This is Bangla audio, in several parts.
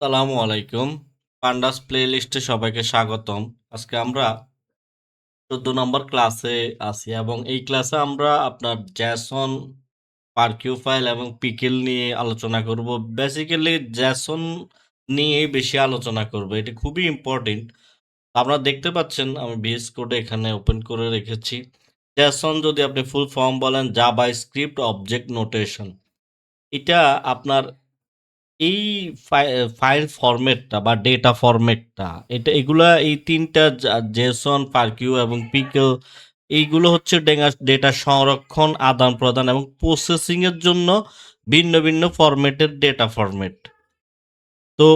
আসসালামু আলাইকুম। পান্ডাস প্লেলিস্টে সবাইকে স্বাগতম। আজকে আমরা 14 নম্বর ক্লাসে আছি এবং এই ক্লাসে আমরা আপনার জেসন, পারকিউ ফাইল এবং পিকেল নিয়ে আলোচনা করব। বেসিক্যালি জেসন নিয়েই বেশি আলোচনা করব, এটা খুবই ইম্পর্টেন্ট। আপনারা দেখতে পাচ্ছেন আমি ভিএস কোডে এখানে ওপেন করে রেখেছি। জেসন যদি আপনি ফুল ফর্ম বলেন জাভা স্ক্রিপ্ট অবজেক্ট নোটেশন। এটা আপনার এই ফাইল ফরম্যাটটা বা ডেটা ফরম্যাটটা, এগুলা এই তিনটা জেসন, পারকিউ এবং পিকেল, এইগুলো হচ্ছে ডেটা সংরক্ষণ, আদান প্রদান এবং প্রসেসিং এর জন্য ভিন্ন ভিন্ন ফরম্যাটের ডেটা ফরম্যাট। তো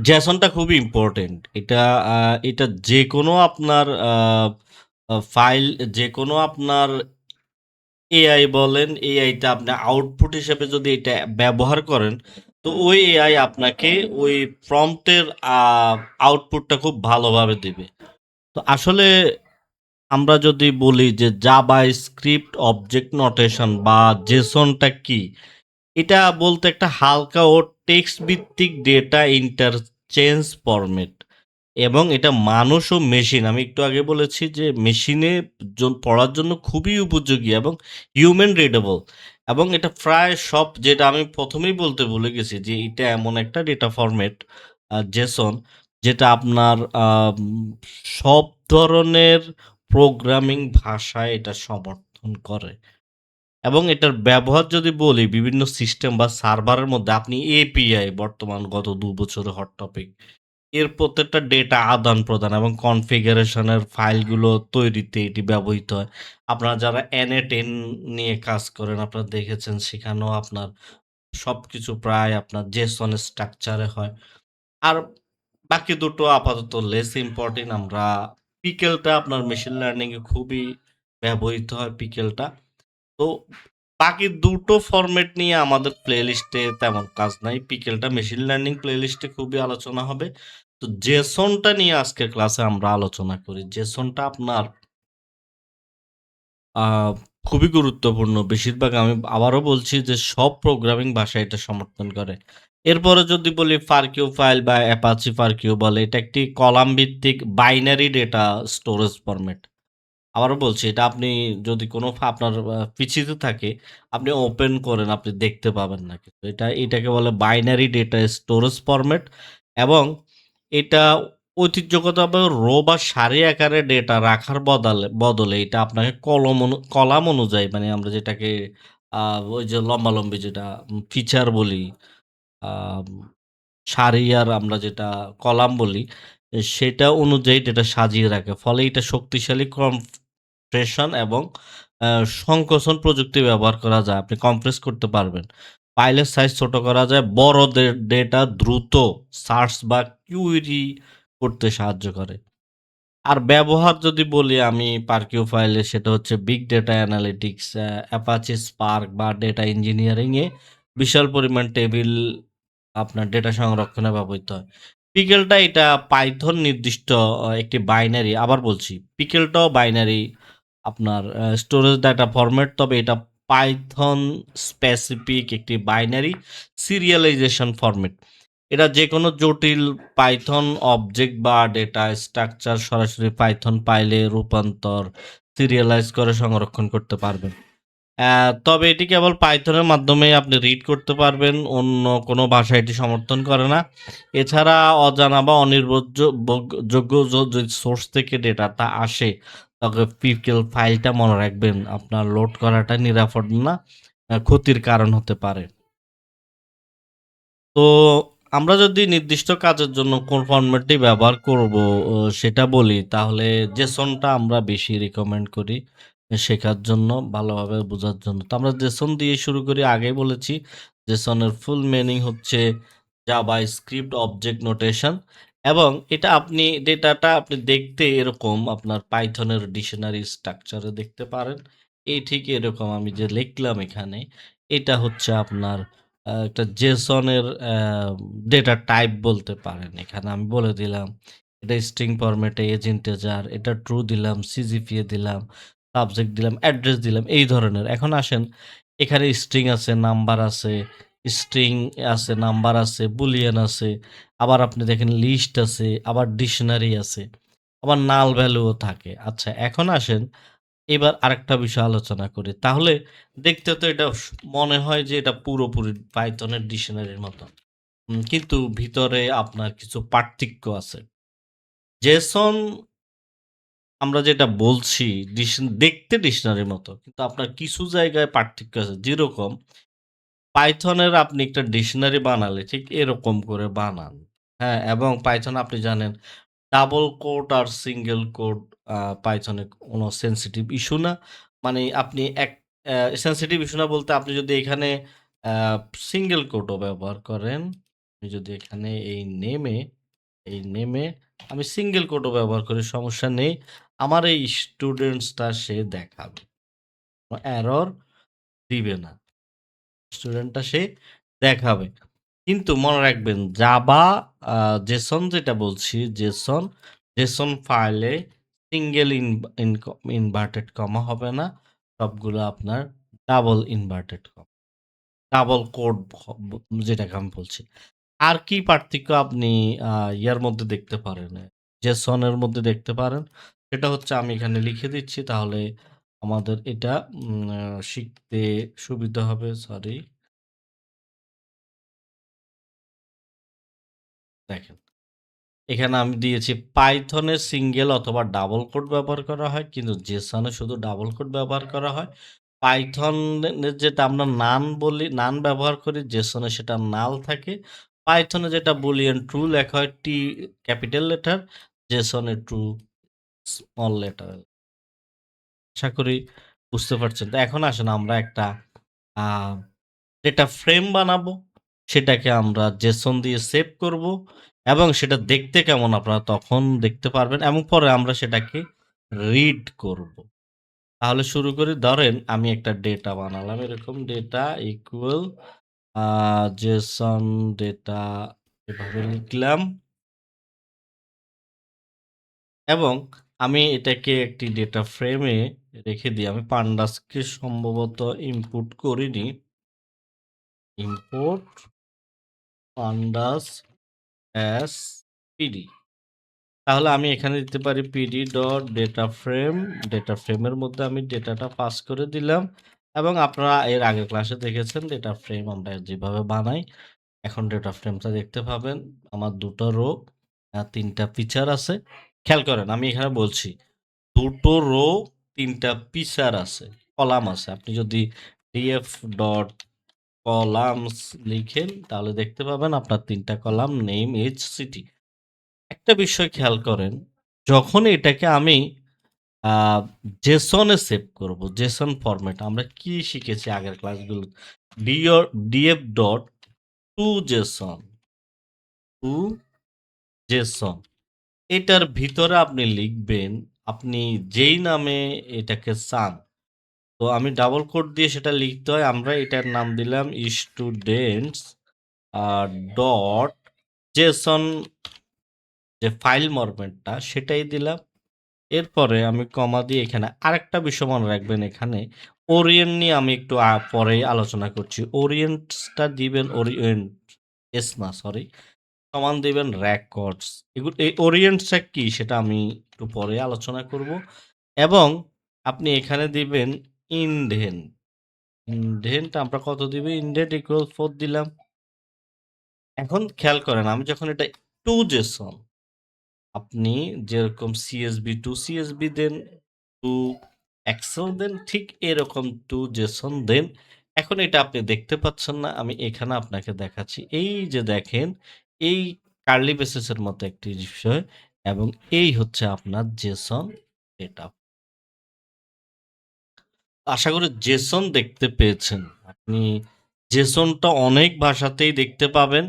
জেসনটা খুবই ইম্পর্টেন্ট। এটা যে কোনো আপনার ফাইল, যে কোনো আপনার এআই বলেন, এআইটা আপনি আউটপুট হিসেবে যদি এটা ব্যবহার করেন, তো ওই এআই আপনাকে ওই প্রম্পটের আউটপুটটা খুব ভালোভাবে দিবে। তো আসলে আমরা যদি বলি যে জাভা স্ক্রিপ্ট অবজেক্ট নোটেশন বা জেসনটা কি, এটা বলতে একটা হালকা ও টেক্সট ভিত্তিক ডেটা ইন্টারচেঞ্জ ফরম্যাট এবং এটা মানুষ ও মেশিন, আমি একটু আগে বলেছি যে মেশিনে পড়ার জন্য খুবই উপযোগী এবং হিউম্যান রিডেবল। এবং এটা প্রায় সব, যেটা আমি প্রথমেই বলতে ভুলে গেছি, যে এটা এমন একটা ডেটা ফরম্যাট জেসন, যেটা আপনার সব ধরনের প্রোগ্রামিং ভাষায় এটা সমর্থন করে। এবং এটার ব্যবহার যদি বলি, বিভিন্ন সিস্টেম বা সার্ভারের মধ্যে আপনি এপিআই, বর্তমান গত ২ বছরে হট টপিক, এর প্রত্যেকটা ডেটা আদান প্রদান এবং কনফিগারেশনের ফাইলগুলো তৈরিতে এটি ব্যবহৃত হয়। আপনারা যারা NA10 নিয়ে কাজ করেন, আপনারা দেখেছেন সেখানেও আপনার সবকিছু প্রায় আপনার জেসন স্ট্রাকচারে হয়। আর বাকি দুটো আপাতত লেস ইম্পর্টেন্ট। আমরা পিকেলটা আপনার মেশিন লার্নিং এ খুবই ব্যবহৃত হয় পিকেলটা। তো বাকি দুটো ফরম্যাট নিয়ে আমাদের প্লেলিস্টে তেমন কাজ নাই। পিকেলটা মেশিন লার্নিং প্লেলিস্টে খুবই আলোচনা হবে। তো জেসনটা নিয়ে আজকের ক্লাসে আমরা আলোচনা করি। জেসনটা আপনার খুবই গুরুত্বপূর্ণ। বেশিরভাগ, আমি আবারও বলছি যে সব প্রোগ্রামিং ভাষা এটা সমর্থন করে। এরপরে যদি বলি ফারকিউ ফাইল বা অ্যাপাচি ফারকিউ বলে, এটা একটি কলাম ভিত্তিক বাইনারি ডেটা স্টোরেজ ফরম্যাট। আবারও বলছি, এটা আপনি যদি কোনো আপনার পিসিতে থাকে, আপনি ওপেন করেন, আপনি দেখতে পাবেন না কিছু। এটাকে বলে বাইনারি ডেটা স্টোরেজ ফরম্যাট। এবং এটা ঐতিহ্যগতভাবে রো বা সারি আকারে ডেটা রাখার বদলে বদলে এটা আপনাকে কলাম অনুযায়ী, মানে আমরা যেটাকে ওই যে লম্বালম্বি যেটা ফিচার বলি, আম সারি আর আমরা যেটা কলাম বলি, সেটা অনুযায়ী ডেটা সাজিয়ে রাখে। ফলে এটা শক্তিশালী কম্প্রেশন এবং আ সংকোচন প্রযুক্তি ব্যবহার করা যায়। আপনি কম্প্রেস করতে পারবেন। ফাইলের সাইজ ছোট করা যায়। বড় ডেটা দ্রুত সার্চ বা কিউরি করতে সাহায্য করে। আর ব্যবহার যদি বলি আমি পারকিউ ফাইলে, সেটা হচ্ছে big data analytics, Apache spark বা ডেটা ইঞ্জিনিয়ারিং এ বিশাল পরিমাণ টেবিল আপনার ডেটা সংরক্ষণে ব্যবহৃত হয়। পিকেলটা এটা পাইথন নির্দিষ্ট একটি বাইনারি, আবার বলছি পিকেলটাও বাইনারি আপনার স্টোরেজ ডাটা ফরম্যাট, তবে এটা পাইথন স্পেসিফিক একটি বাইনারি সিরিয়ালাইজেশন ফরম্যাট। এটা যে কোনো জটিল পাইথন অবজেক্ট বা ডেটা স্ট্রাকচার সরাসরি পাইথন ফাইলে রূপান্তর, সিরিয়ালাইজ করে সংরক্ষণ করতে পারবেন। তবে এটি কেবল পাইথনের মাধ্যমে আপনি রিড করতে পারবেন, অন্য কোনো ভাষা এটি সমর্থন করে না। এছাড়া অজানা বা যোগ্য যদি সোর্স থেকে ডেটাটা আসে, তবে পিকেল ফাইলটা মনে রাখবেন, আপনার লোড করাটা নিরাপদ না, ক্ষতির কারণ হতে পারে। তো আমরা যদি নির্দিষ্ট কাজের জন্য কোন ফরম্যাটটি ব্যবহার করব সেটা বলি, তাহলে জেসনটা আমরা বেশি রিকমেন্ড করি শেখার জন্য, ভালোভাবে বোঝার জন্য। তো আমরা জেসন দিয়ে শুরু করি। আগেই বলেছি জেসনের ফুল মিনিং হচ্ছে জাভা স্ক্রিপ্ট অবজেক্ট নোটেশন। এবং এটা ডেটাটা আপনি দেখতে এরকম আপনার পাইথনের ডিকশনারি স্ট্রাকচারে দেখতে পারেন। এই ঠিক এরকম আমি যে লিখলাম এখানে, এটা হচ্ছে আপনার একটা জেসনের ডেটা টাইপ বলতে পারেন। এখানে আমি বলে দিলাম এটা স্ট্রিং ফরম্যাটে, এজ ইন্টিজার, এটা ট্রু দিলাম, সিজিপিএ দিলাম, সাবজেক্ট দিলাম, অ্যাড্রেস দিলাম, এই ধরনের। এখন আসেন, এখানে স্ট্রিং আছে, নাম্বার আছে, স্ট্রিং আছে, নাম্বার আছে, বুলিয়ান আছে। আবার আপনি দেখেন লিস্ট আছে, আবার ডিকশনারি আছে। আবার নাল ভ্যালুও থাকে। আচ্ছা এখন আসেন এবার আরেকটা বিষয় আলোচনা করি। তাহলে দেখতে তো এটা মনে হয় যে এটা পুরোপুরি পাইথনের ডিকশনারির মতো। কিন্তু ভিতরে আপনার কিছু পার্থক্য আছে। জেসন আমরা যেটা বলছি দেখতে ডিকশনারির মতো। কিন্তু আপনার কিছু জায়গায় পার্থক্য আছে। যেরকম পাইথনের আপনি একটা ডিকশনারি বানালে ঠিক এরকম করে বানান। হ্যাঁ? এবং পাইথন আপনি জানেন ডাবল কোট আর সিঙ্গেল কোট পাইথনে কোনো সেনসিটিভ ইস্যু না। মানে আপনি এক সেনসিটিভ ইস্যু না বলতে আপনি যদি এখানে আ সিঙ্গেল কোটও ব্যবহার করেন, আপনি যদি এখানে এই নেমে আমি সিঙ্গেল কোটও ব্যবহার করি সমস্যা নেই। আমার এই স্টুডেন্টসটা সে দেখাবে। এরর দিবে না। স্টুডেন্টটা সে দেখাবে। কিন্তু মনে রাখবেন জাভা আ জেসন যেটা বলছি জেসন ফাইলে সিঙ্গেল ইনভার্টেড কমা হবে না। সবগুলো আপনার double inverted comma. Double code যেটাকে আমি বলছি। আর কি পার্থক্য আপনি আ ইয়ার মধ্যে দেখতে পারেন, জেসনের মধ্যে দেখতে পারেন? সেটা হচ্ছে আমি এখানে লিখে দিচ্ছি তাহলে আমাদের এটা শিখতে সুবিধা হবে। সরি। দেখেন। এখানে আমি দিয়েছি পাইথনে সিঙ্গেল অথবা ডাবল কোট ব্যবহার করা হয় কিন্তু জেসনে শুধু ডাবল কোট ব্যবহার করা হয়। পাইথনে যেটা আমরা নান ব্যবহার করি জেসনে সেটা নাল থাকে। পাইথনে যেটা বুলিয়ান ট্রু লেখা হয় টি ক্যাপিটাল লেটার, জেসনে ট্রু স্মল লেটার। আশা করি বুঝতে পারছেন। তো এখন আসেন আমরা একটা আ ডেটা ফ্রেম বানাবো। সেটাকে আমরা জেসন দিয়ে সেভ করব এবং সেটা দেখতে কেমন আপনারা তখন দেখতে পারবেন এবং পরে আমরা সেটাকে রিড করব। তাহলে শুরু করি। ধরেন আমি একটা ডেটা বানালাম এরকম ডেটা ইকুয়াল আ জেসন ডেটা এভাবে লিখলাম এবং আমি এটাকে একটি ডেটা ফ্রেমে রেখে দিই। আমি পান্ডাসকে সম্ভবত ইনপুট করিনি। Import pandas as PD. তাহলে আমি এখানে দিতে পারি PD dot data frame. Data ফ্রেমের মধ্যে আমি ডেটাটা পাস করে দিলাম এবং আপনারা এর আগের ক্লাসে দেখেছেন ডেটা ফ্রেম আমরা যেভাবে বানাই। এখন ডেটা ফ্রেমটা দেখতে পাবেন। আমার ২ টো রো ৩ টা ফিচার আছে। খেয়াল করেন আমি এখানে বলছি ২ টো রো ৩ টা ফিচার আছে, কলাম আছে। আপনি যদি df ডট কলামস লিখেন তাহলে দেখতে পাবেন আপনার ৩ টা কলাম নেম, এজ, সিটি। একটা বিষয় খেয়াল করেন, যখন এটাকে আমি আ JSON এ সেভ করব, JSON ফরম্যাট আমরা কি শিখেছি আগের ক্লাসগুলো? ডিও df dot to JSON to JSON এটার ভিতরে আপনি লিখবেন আপনি যেই নামে এটাকে চান। তো আমি ডাবল কোট দিয়ে সেটা লিখতে হয়। আমরা এটার নাম দিলাম স্টুডেন্টস আ ডট JSON যে ফাইল ফরম্যাটটা সেটাই দিলাম। এরপরে আমি কমা দিয়ে এখানে আরেকটা বিষয় মনে রাখবেন এখানে ওরিয়েন্ট নিয়ে আমি একটু পরেই আলোচনা করছি। ওরিয়েন্টসটা দিবেন এস না সরি সমান দিবেন রেকর্ডস। এই ওরিয়েন্টসটা কি সেটা আমি একটু পরে আলোচনা করব এবং আপনি এখানে দিবেন ইনডেন্ট। ইনডেন্ট আমরা কত দিব? ইনডেন্ট ইকুয়াল 4 দিলাম। এখন খেয়াল করেন আমি যখন এটা টু জেসন আপনি যেরকম CSV টু CSV দেন, টু এক্সেল দেন, ঠিক এরকম টু জেসন দেন। এখন এটা আপনি দেখতে পাচ্ছেন না, আমি এখানে আপনাকে দেখাচ্ছি। এই যে দেখেন, এই কার্লি ব্রেসেস এর মতো একটি বিষয় এবং এই হচ্ছে আপনার জেসন ডেটা। আশা করি জেসন দেখতে পেয়েছেন। আপনি জেসনটা অনেক ভাষাতেই দেখতে পাবেন।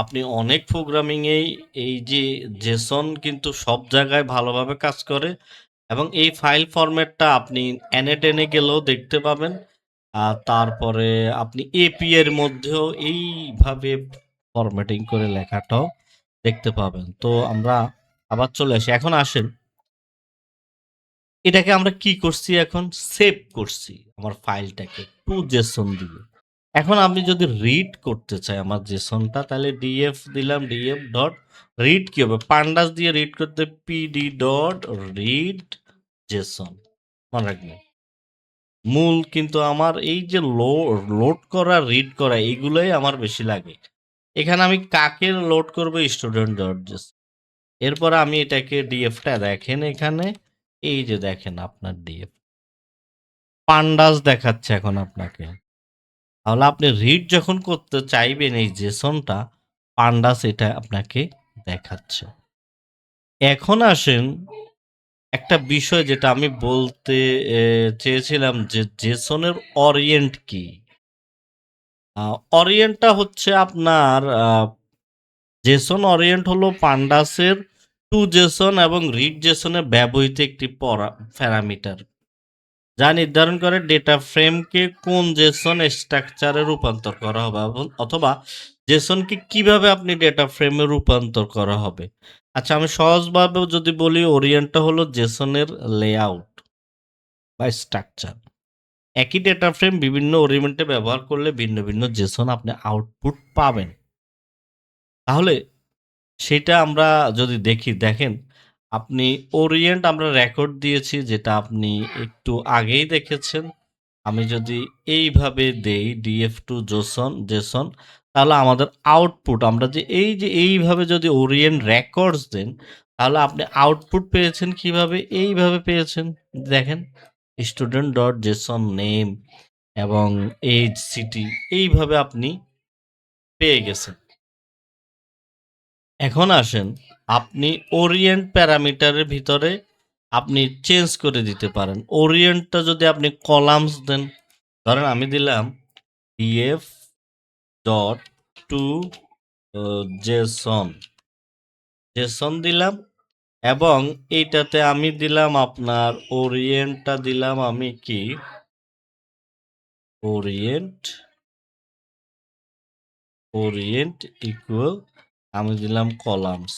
আপনি অনেক প্রোগ্রামিংয়েই এই যে জেসন কিন্তু সব জায়গায় ভালোভাবে কাজ করে এবং এই ফাইল ফরম্যাটটা আপনি NA-টেনে গেলেও দেখতে পাবেন। তারপরে আপনি API এর মধ্যেও এইভাবে ফরম্যাটিং করে লেখাটাও দেখতে পাবেন। তো আমরা আবার চলে আসি। এখন আসেন এটাকে আমরা কি করছি এখন? সেভ করছি আমার ফাইলটাকে টু জেসন দিয়ে। এখন আমি যদি রিড করতে চাই আমার জেসনটা, তাহলে ডিএফ দিলাম, ডিএফ ডট রিড কি হবে, পান্ডাস দিয়ে রিড করতে পিডি ডট রিড জেসন, মনে রাখবেন। মূল কিন্তু আমার এই যে লোড করা, রিড করা, এইগুলোই আমার বেশি লাগে। এখানে আমি কাকে লোড করবো, স্টুডেন্ট ডট জেসন। এরপর আমি এটাকে ডিএফটা দেখেন, এখানে এই যে দেখেন আপনার ডিএফ পান্ডাস দেখাচ্ছে এখন আপনাকে। তাহলে আপনি রিড যখন করতে চাইবেন এই জেসনটা, পান্ডাস এটা আপনাকে দেখাচ্ছে। এখন আসেন একটা বিষয় যেটা আমি বলতে চেয়েছিলাম, যে জেসনের অরিয়েন্ট কি। অরিয়েন্টটা হচ্ছে আপনার জেসন অরিয়েন্ট হলো পান্ডাসের টু জেসন এবং রিড জেসনে ব্যবহৃত একটি প্যারামিটার, যা নির্ধারণ করে ডেটা ফ্রেমকে কোন জেসন স্ট্রাকচারে রূপান্তর করা হবে, অথবা জেসনকে কিভাবে আপনি ডেটা ফ্রেমে রূপান্তর করা হবে। আচ্ছা, আমি সহজভাবে যদি বলি, ওরিয়েন্টটা হলো জেসনের লেআউট বা স্ট্রাকচার। একই ডেটা ফ্রেম বিভিন্ন ওরিয়েন্টে ব্যবহার করলে ভিন্ন ভিন্ন জেসন আপনি আউটপুট পাবেন। তাহলে সেটা আমরা যদি দেখি, দেখেন আপনি ওরিয়েন্ট আমরা রেকর্ড দিয়েছি, যেটা আপনি একটু আগেই দেখেছেন। আমি যদি এইভাবে দেই ডিএফ টু জেসন, তাহলে আমাদের আউটপুট, আমরা যে এইভাবে যদি ওরিয়েন্ট রেকর্ডস দেন, তাহলে আপনি আউটপুট পেয়েছেন কিভাবে, এইভাবে পেয়েছেন। দেখেন স্টুডেন্ট ডট জেসন নেম এবং এজ, সিটি, এইভাবে আপনি পেয়ে গেছেন। এখন আসেন, আপনি ওরিয়েন্ট প্যারামিটারের ভিতরে আপনি চেঞ্জ করে দিতে পারেন। ওরিয়েন্টটা যদি আপনি কলামস দেন, ধরেন আমি দিলাম df dot to JSON, JSON দিলাম, এবং এইটাতে আমি দিলাম আপনার ওরিয়েন্টটা দিলাম আমি কি, ওরিয়েন্ট ইকুয়াল, আমি দিলাম কলামস।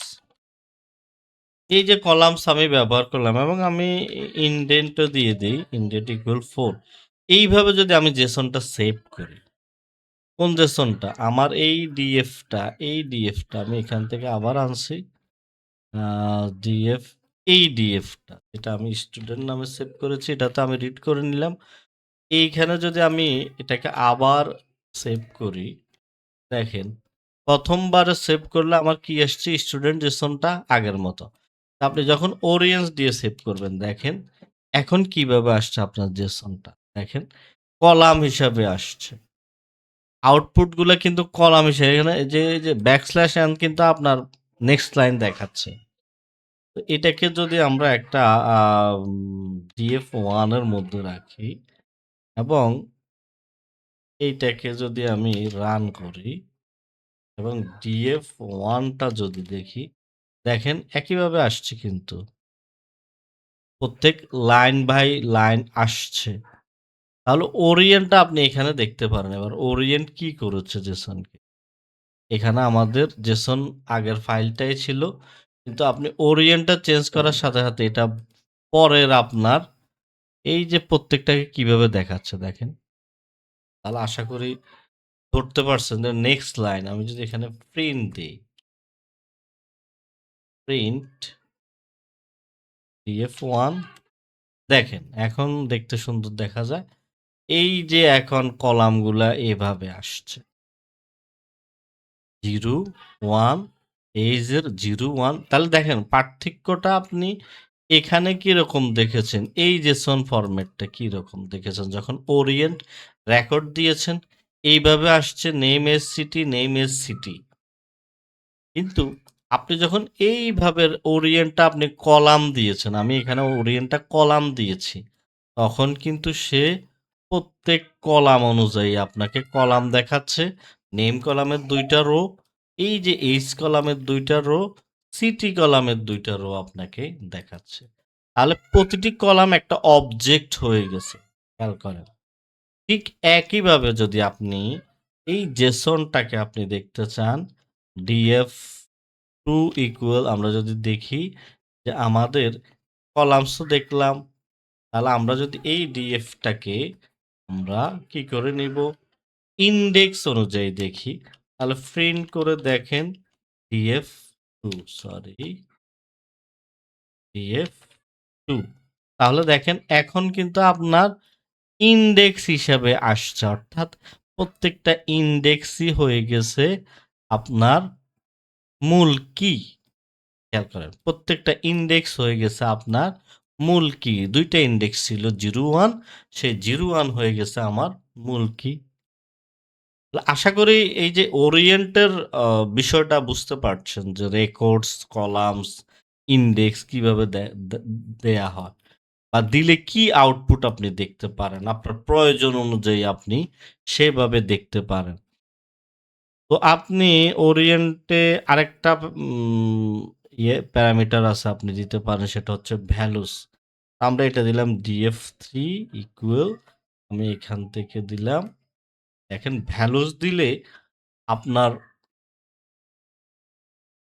এই যে কলামস আমি ব্যবহার করলাম, এবং আমি ইনডেন্টও দিয়ে দিই, ইনডেন্ট ইকুয়াল 4। এইভাবে যদি আমি জেসনটা সেভ করি, কোন জেসনটা, আমার এই ডিএফটা আমি এখান থেকে আবার আনছি, ডিএফ, এই ডিএফটা এটা আমি স্টুডেন্ট নামে সেভ করেছি, এটাতে আমি রিড করে নিলাম। এইখানে যদি আমি এটাকে আবার সেভ করি, দেখেন প্রথমবার সেভ করলে আমার কি আসছে, স্টুডেন্ট জেসনটা আগের মতো। আপনি যখন ওরিয়েন্স দিয়ে সেভ করবেন, দেখেন এখন কিভাবে আসছে আপনার জেসনটা, দেখেন কলাম হিসাবে আসছে। আউটপুট গুলো কিন্তু কলাম হিসেবে, এখানে যে ব্যাকস্ল্যাশ এন কিন্তু আপনার নেক্সট লাইন দেখাচ্ছে। তো এটাকে যদি আমরা একটা ডিএফ ওয়ানের মধ্যে রাখি, এবং এইটাকে যদি আমি রান করি, এবং ডিএফ ওয়ানটা যদি দেখি, দেখেন একইভাবে আসছে, কিন্তু প্রত্যেক লাইন বাই লাইন আসছে। তাহলে ওরিয়েন্টটা আপনি এখানে দেখতে পারেন। এবার ওরিয়েন্ট কি করেছে জেসনকে, এখানে আমাদের জেসন আগের ফাইলটাই ছিল, কিন্তু আপনি ওরিয়েন্টটা চেঞ্জ করার সাথে সাথে এটা পরের আপনার এই যে প্রত্যেকটাকে কিভাবে দেখাচ্ছে দেখেন। তাহলে আশা করি ধরতে পারছেন যে নেক্সট লাইন আমি যদি এখানে প্রিন্ট দিই, প্রিন্ট df1, দেখেন এখন দেখতে সুন্দর দেখা যায়। এই যে এখন কলামগুলা এভাবে আসছে 0 1, এইজের 0 1। তাহলে দেখেন পার্থক্যটা আপনি এখানে কিরকম দেখেছেন, এই জেসন ফরম্যাটটা কিরকম দেখেছেন যখন ওরিয়েন্ট রেকর্ড দিয়েছেন, এইভাবে আসছে নেম এস সিটি। কিন্তু আপনি যখন এইভাবে ওরিয়েন্টটা আপনি কলাম দিয়েছেন, আমি এখানে ওরিয়েন্টটা কলাম দিয়েছি, তখন কিন্তু সে প্রত্যেক কলাম অনুযায়ী আপনাকে কলাম দেখাচ্ছে। নেম কলামের 2টা রো, এই যে এইচ কলামের 2টা রো, সিটি কলামের 2টা রো আপনাকে দেখাচ্ছে। তাহলে প্রতিটি কলাম একটা অবজেক্ট হয়ে গেছে, খেয়াল করেন। ঠিক একইভাবে যদি আপনি এই জেসনটাকে আপনি দেখতে চান, ডিএফ টু ইকুয়াল, আমরা যদি দেখি যে আমাদের কলামস তো দেখলাম, তাহলে আমরা যদি এই ডিএফটাকে আমরা কি করে নিব, ইনডেক্স অনুযায়ী দেখি, তাহলে প্রিন্ট করে দেখেন df2, সরি df2, তাহলে দেখেন এখন কিন্তু আপনার ইনডেক্স হিসাবে আসছে, অর্থাৎ প্রত্যেকটা ইনডেক্সই হয়ে গেছে আপনার মূল কি। খেয়াল করেন প্রত্যেকটা ইনডেক্স হয়ে গেছে আপনার মূল কি। দুইটা ইনডেক্স ছিল 01, সেই 01 হয়ে গেছে আমার মূল কি। আশা করি এই যে ওরিয়েন্টের বিষয়টা বুঝতে পারছেন, যে রেকর্ডস, কলামস, ইনডেক্স কিভাবে দেয়া হয় বা দিলে কি আউটপুট আপনি দেখতে পারেন, আপনার প্রয়োজন অনুযায়ী আপনি সেভাবে দেখতে পারেন। তো আপনি ওরিয়েন্টে আরেকটা প্যারামিটার আছে আপনি দিতে পারেন, সেটা হচ্ছে ভ্যালুস। আমরা এটা দিলাম df3 ইকুয়াল, আমি এখান থেকে দিলাম, দেখেন ভ্যালুস দিলে আপনার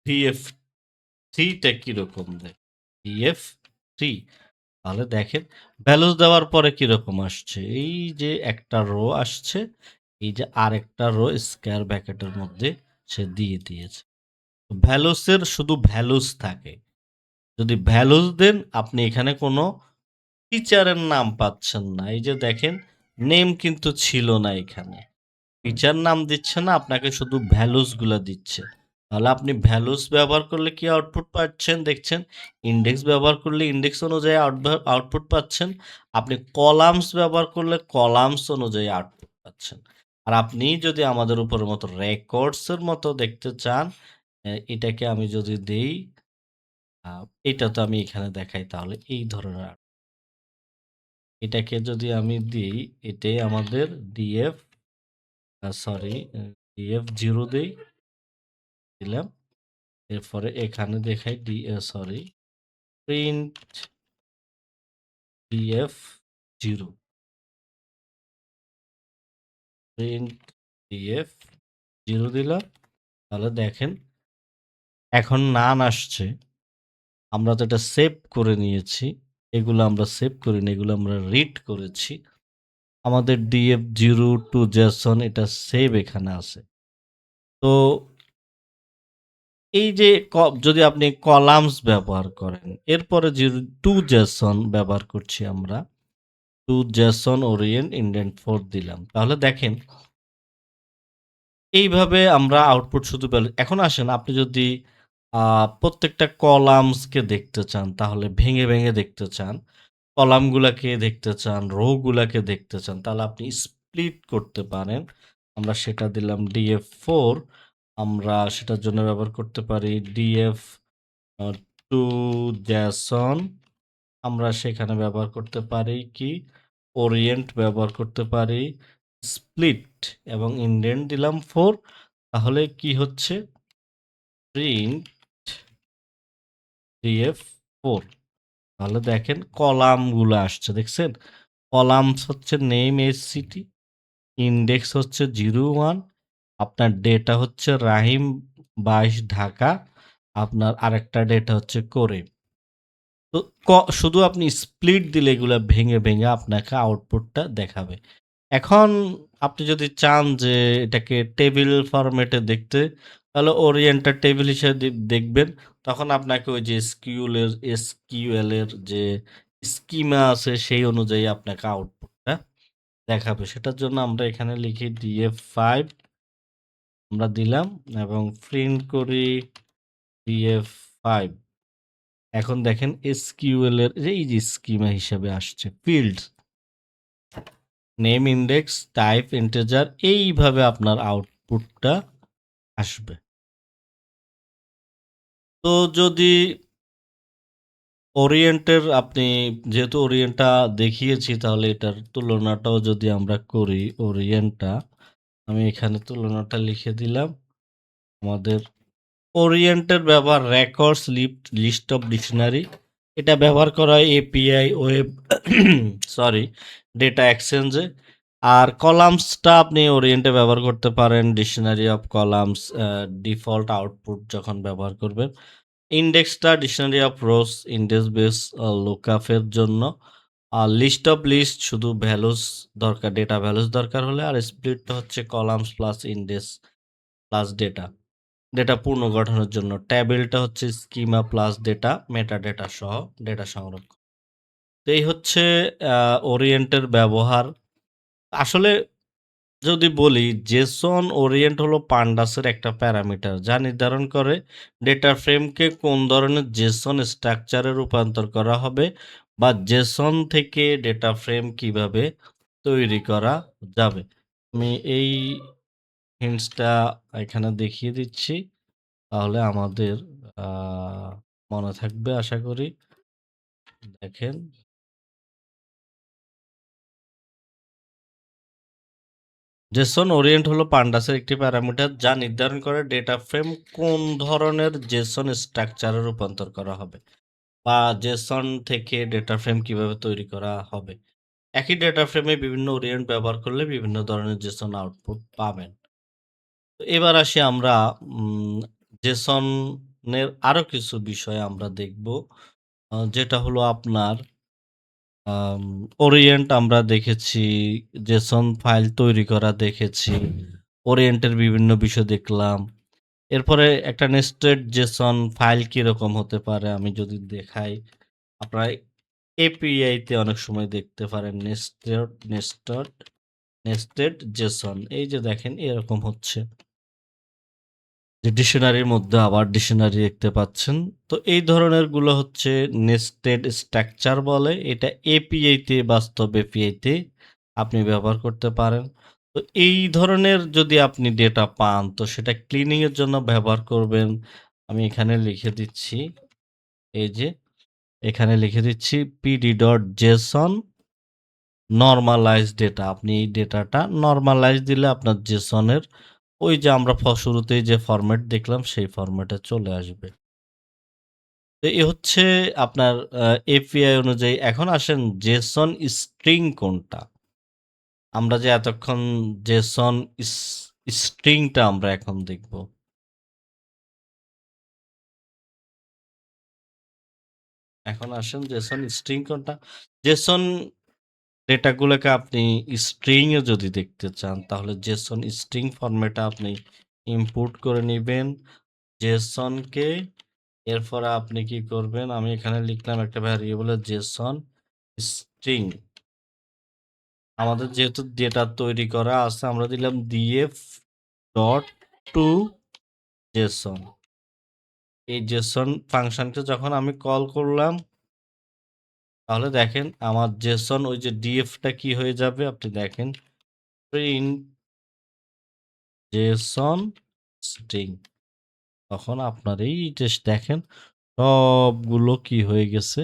df3টা কিরকম দেয়, df3, তাহলে দেখেন ভ্যালুস দেওয়ার পরে কিরকম আসছে, এই যে একটা রো আসছে, এই যে আরেকটা রো স্কয়ার ব্র্যাকেটের মধ্যে সে দিয়ে দিয়েছে। ভ্যালুসের শুধু ভ্যালুস থাকে, যদি ভ্যালুস দেন আপনি এখানে কোনো টিচারের নাম পাচ্ছেন না। এই যে দেখেন নেম কিন্তু ছিল না এখানে, টিচার নাম দিচ্ছে না, আপনাকে শুধু ভ্যালুস গুলা দিচ্ছে। তাহলে আপনি ভ্যালুস ব্যবহার করলে কি আউটপুট পাচ্ছেন দেখছেন, ইনডেক্স ব্যবহার করলে ইনডেক্স অনুযায়ী আউটপুট পাচ্ছেন, আপনি কলামস ব্যবহার করলে কলামস অনুযায়ী আউটপুট পাচ্ছেন। আর আপনি যদি আমাদের উপরের মতো রেকর্ডস এর মতো দেখতে চান, এটাকে আমি যদি দেই, এটা তো আমি এখানে দেখাই, তাহলে এই ধরনের এটাকে যদি আমি দিই, এটাই আমাদের ডিএফ, সরি ডিএফ0 দেই, দিলাম। এরপরে এখানে দেখাই সরি প্রিন্ট ডিএফ0, প্রিন্ট ডিএফ0 দিলাম, তাহলে দেখেন এখন নান আসছে। আমরা তো এটা সেভ করে নিয়েছি, এগুলো আমরা সেভ করিনি, এগুলো আমরা রিড করেছি। আমাদের df0 টু জেসন এটা সেভ এখানে আছে। তো এই যে যদি আপনি কলামস ব্যবহার করেন, এরপরে যে টু জেসন ব্যবহার করছি আমরা, টু জেসন ওরিয়েন্ট ইন্ডেন্ট 4 দিলাম, তাহলে দেখেন এইভাবে আমরা আউটপুট শুধু পেল। এখন আসেন আপনি যদি প্রত্যেকটা কলামসকে দেখতে চান, তাহলে ভেঙে ভেঙে দেখতে চান, কলামগুলাকে দেখতে চান, রো গুলাকে দেখতে চান, তাহলে আপনি স্প্লিট করতে পারেন। আমরা সেটা দিলাম df4, আমরা সেটার জন্য ব্যবহার করতে পারি df2 json, আমরা সেখানে ব্যবহার করতে পারি কি ওরিয়েন্ট ব্যবহার করতে পারি স্প্লিট এবং ইন্ডেন্ট দিলাম 4, তাহলে কি হচ্ছে প্রিন্ট df4, তাহলে দেখেন কলামগুলো আসছে, দেখছেন কলামস হচ্ছে নেম এসসিটি, ইনডেক্স হচ্ছে 01, আপনার ডেটা হচ্ছে রাহিম 22 ঢাকা, আপনার আরেকটা ডেটা হচ্ছে করিম। তো শুধু আপনি স্প্লিট দিলে এগুলা ভেঙে ভেঙে আপনাকে আউটপুটটা দেখাবে। এখন আপনি যদি চান যে এটাকে টেবিল ফরম্যাটে দেখতে, তাহলে ওরিয়েন্টটা টেবিল হিসেবে দেখবেন, তখন আপনাকে ওই যে এসকিউএল এর যে স্কিমা আছে সেই অনুযায়ী আপনাকে আউটপুটটা দেখাবে। সেটার জন্য আমরা এখানে লিখি df5, আমরা দিলাম এবং প্রিন্ট করি df5। এখন দেখেন এসকিউএল এর এই যে স্কিমা হিসেবে আসছে field name, index, type, integer, এইভাবে আপনার আউটপুটটা আসবে। তো যদি ওরিয়েন্টের আপনি যেহেতু ওরিয়েন্টটা দেখিয়েছি, তাহলে এটার তুলনাটাও যদি আমরা করি, ওরিয়েন্টটা আমি এখানে তুলনাটা লিখে দিলাম। আমাদের ওরিয়েন্টের ব্যবহার রেকর্ডস লিস্ট অফ ডিকশনারি, এটা ব্যবহার করা হয় এপিআই ওয়েব সরি ডেটা এক্সচেঞ্জে। আর কলামসটা আপনি ওরিয়েন্টে ব্যবহার করতে পারেন dictionary of columns, default output যখন ব্যবহার করবেন। ইন্ডেক্সটা dictionary of rows, index base লুকআপের জন্য। আর লিস্ট অফ লিস্ট শুধু ভ্যালুস দরকার, ডেটা ভ্যালুস দরকার হলে, আর স্প্লিটটা হচ্ছে columns plus index plus data, data পুনর্গঠনের জন্য। টেবিলটা হচ্ছে schema plus data, meta data সহ ডেটা সংরক্ষণ। তো এই হচ্ছে ওরিয়েন্টের ব্যবহার। আসলে যদি বলি, জেসন ওরিয়েন্ট হলো পান্ডাসের একটা প্যারামিটার যা নির্ধারণ করে ডেটা ফ্রেমকে কোন ধরনের জেসন স্ট্রাকচারে রূপান্তর করা হবে, বা জেসন থেকে ডেটা ফ্রেম কিভাবে তৈরি করা যাবে। আমি এই হিন্টসটা এখানে দেখিয়ে দিচ্ছি, তাহলে আমাদের মনে থাকবে আশা করি। দেখেন, জেসন ওরিয়েন্ট হলো পান্ডাসের একটি প্যারামিটার যা নির্ধারণ করে ডেটা ফ্রেম কোন ধরনের জেসন স্ট্রাকচারে রূপান্তর করা হবে, বা জেসন থেকে ডেটা ফ্রেম কিভাবে তৈরি করা হবে। একই ডেটা ফ্রেমে বিভিন্ন ওরিয়েন্ট ব্যবহার করলে বিভিন্ন ধরনের জেসন আউটপুট পাবেন। তো এবার আসি আমরা জেসনের আরো কিছু বিষয় আমরা দেখব, যেটা হলো আপনার ওরিয়েন্ট আমরা দেখেছি, জেসন ফাইল তৈরি করা দেখেছি, ওরিয়েন্টের বিভিন্ন বিষয় দেখলাম। এরপরে একটা নেস্টেড জেসন ফাইল কিরকম হতে পারে আমি যদি দেখাই, আপনারা এপিআই তে অনেক সময় দেখতে পারেন নেস্টেড জেসন। এই যে দেখেন এরকম হচ্ছে, যে ডিকশনারির মধ্যে আবার ডিকশনারি দেখতে পাচ্ছেন। তো এই ধরনের গুলো হচ্ছে নেস্টেড স্ট্রাকচার বলে। এটা এপিআই তে, বাস্তব এপিআই তে আপনি ব্যবহার করতে পারেন। তো এই ধরনের যদি আপনি ডেটা পান, তো সেটা ক্লিনিং এর জন্য ব্যবহার করবেন। আমি এখানে লিখে দিচ্ছি, এই যে এখানে লিখে দিচ্ছি pd.json নরমালাইজ ডেটা। আপনি এই ডেটাটা নরমালাইজ দিলে আপনার জেসনের ওই যে আমরা শুরুতেই যে ফরম্যাট দেখলাম সেই ফরম্যাটে চলে আসবে। তো এ হচ্ছে আপনার এপিআই অনুযায়ী। এখন আসেন জেসন স্ট্রিং কোনটা? আমরা যে এতক্ষণ জেসন স্ট্রিংটা আমরা এখন দেখব। এখন আসেন জেসন স্ট্রিং কোনটা? জেসন ডেটাগুলোকে আপনি স্ট্রিং এ যদি দেখতে চান, তাহলে জেসন স্ট্রিং ফরম্যাটে আপনি ইম্পোর্ট করে নেবেন জেসনকে। এরপরে আপনি কি করবেন, আমি এখানে লিখলাম একটা ভ্যারিয়েবলের জেসন স্ট্রিং। আমাদের যেহেতু ডেটা তৈরি করা আছে, আমরা দিলাম df ডট টু জেসন। এই জেসন ফাংশনকে যখন আমি কল করলাম, তাহলে দেখেন আমার জেসন ওই যে ডিএফটা কি হয়ে যাবে, আপনি দেখেন প্রিন্ট জেসন স্ট্রিং। তখন আপনার এই যে দেখেন সবগুলো কি হয়ে গেছে,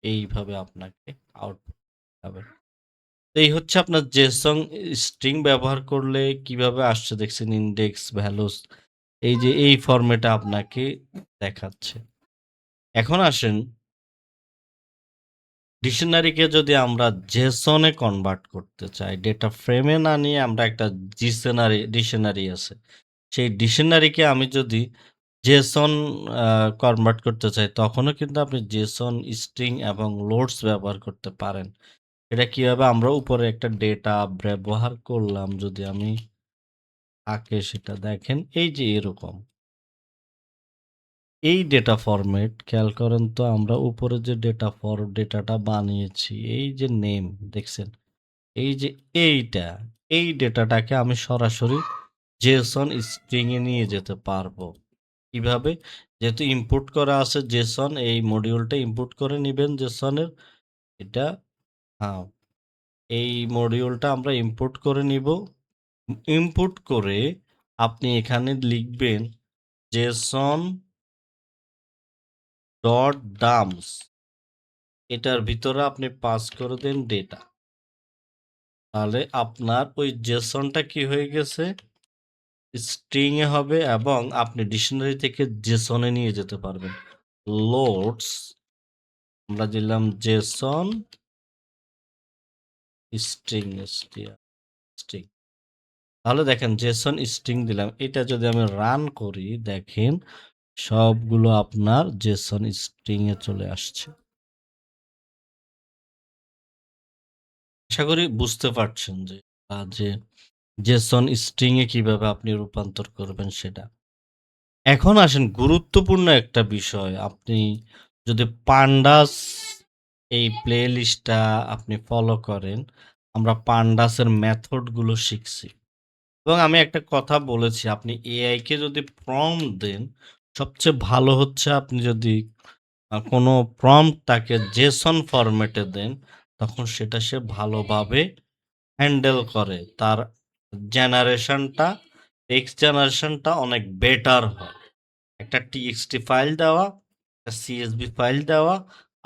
এইভাবে আপনাকে আউটপুট হবে। এই হচ্ছে আপনার জেসন স্ট্রিং ব্যবহার করলে কিভাবে আসছে দেখছেন, ইন্ডেক্স ভ্যালুস, এই যে এই ফরম্যাটে আপনাকে দেখাচ্ছে। এখন আসেন ডিকশনারিকে যদি আমরা জেসনে কনভার্ট করতে চাই, ডেটা ফ্রেমে না নিয়ে আমরা একটা ডিকশনারি আছে, সেই ডিকশনারিকে আমি যদি জেসন কনভার্ট করতে চাই, তখনও কিন্তু আপনি জেসন স্ট্রিং এবং লোডস ব্যবহার করতে পারেন। এটা কিভাবে, আমরা উপরে একটা ডেটা ব্যবহার করলাম, যদি আমি আগে সেটা দেখেন, এই যে এরকম এই ডেটা ফরম্যাট খেয়াল করেন তো, আমরা উপরে যে ডেটাটা বানিয়েছি, এই যে নেম দেখছেন, এই যে এই ডেটাটাকে আমি সরাসরি জেসন স্ট্রিং এ নিয়ে যেতে পারবো। কিভাবে? যেহেতু ইনপুট করা আছে জেসন, এই মডিউলটা ইনপুট করে নিবেন জেসনের, এটা হ্যাঁ, এই মডিউলটা আমরা ইনপুট করে নিব। ইনপুট করে আপনি এখানে লিখবেন জেসন ডট ডামস, এটার ভিতরে আপনি পাস করে দেন ডেটা। তাহলে আপনার ওই জেসনটা কি হয়ে গেছে, স্ট্রিং এ হবে, এবং আপনি ডিকশনারি থেকে জেসনে নিয়ে যেতে পারবেন। লোডস আমরা দিলাম জেসন স্ট্রিং স্ট্রিং। তাহলে দেখেন জেসন স্ট্রিং দিলাম, এটা যদি আমি রান করি, দেখেন সবগুলো আপনার জেসন স্ট্রিং এ চলে আসছে। আশা করি বুঝতে পারছেন যে জেসন স্ট্রিং এ কিভাবে আপনি রূপান্তর করবেন সেটা। এখন আসেন গুরুত্বপূর্ণ একটা বিষয়। আপনি যদি পান্ডাস এই প্লে লিস্টটা আপনি ফলো করেন, আমরা পান্ডাসের মেথড গুলো শিখছি। এবং আমি একটা কথা বলেছি, আপনি এআই কে যদি প্রম্পট দেন, সবচেয়ে ভালো হচ্ছে আপনি যদি কোনো প্রম্পট তাকে জেসন ফরম্যাটে দেন, তখন সেটা সে ভালোভাবে হ্যান্ডেল করে। তার জেনারেশনটা, টেক্সট জেনারেশনটা অনেক বেটার হয়। একটা টিএক্সটি ফাইল দেওয়া, একটা সিএসভি ফাইল দেওয়া,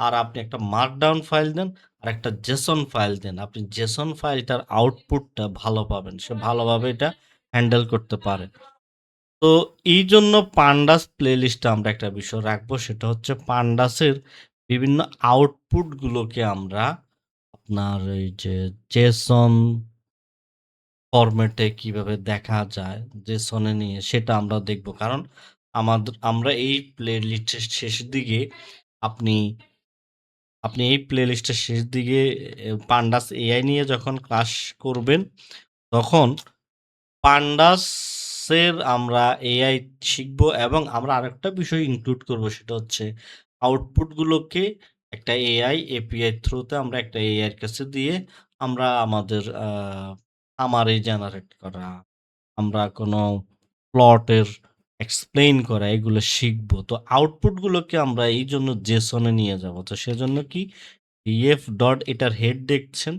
আর আপনি একটা মার্কডাউন ফাইল দেন, আর একটা জেসন ফাইল দেন। আপনি জেসন ফাইলটার আউটপুটটা ভালো পাবেন। সে ভালোভাবে এটা হ্যান্ডেল করতে পারে। তো এই জন্য পান্ডাস প্লেলিস্টে আমরা একটা বিষয় রাখবো, সেটা হচ্ছে পান্ডাসের বিভিন্ন আউটপুটগুলোকে আমরা আপনার এই যে জেসন ফরম্যাটে কিভাবে দেখা যায় জেসনে নিয়ে সেটা আমরা দেখব। কারণ আমরা এই প্লেলিস্টের শেষের দিকে আপনি আপনি এই প্লেলিস্টের শেষ দিকে পান্ডাস এআই নিয়ে যখন ক্লাস করবেন, তখন পান্ডাসের আমরা এআই শিখব এবং আমরা আরেকটা বিষয় ইনক্লুড করব, সেটা হচ্ছে আউটপুটগুলোকে একটা এআই এপিআই থ্রুতে আমরা একটা এআই এর কাছে দিয়ে আমরা আমাদের সামারি জেনারেট করা, আমরা কোনো প্লটের এক্সপ্লেইন করা, এগুলো শিখব। তো আউটপুটগুলোকে আমরা এই জন্য জেসনে নিয়ে যাব। তো সেজন্য কি ডিএফ ডট এটার হেড দেখছেন,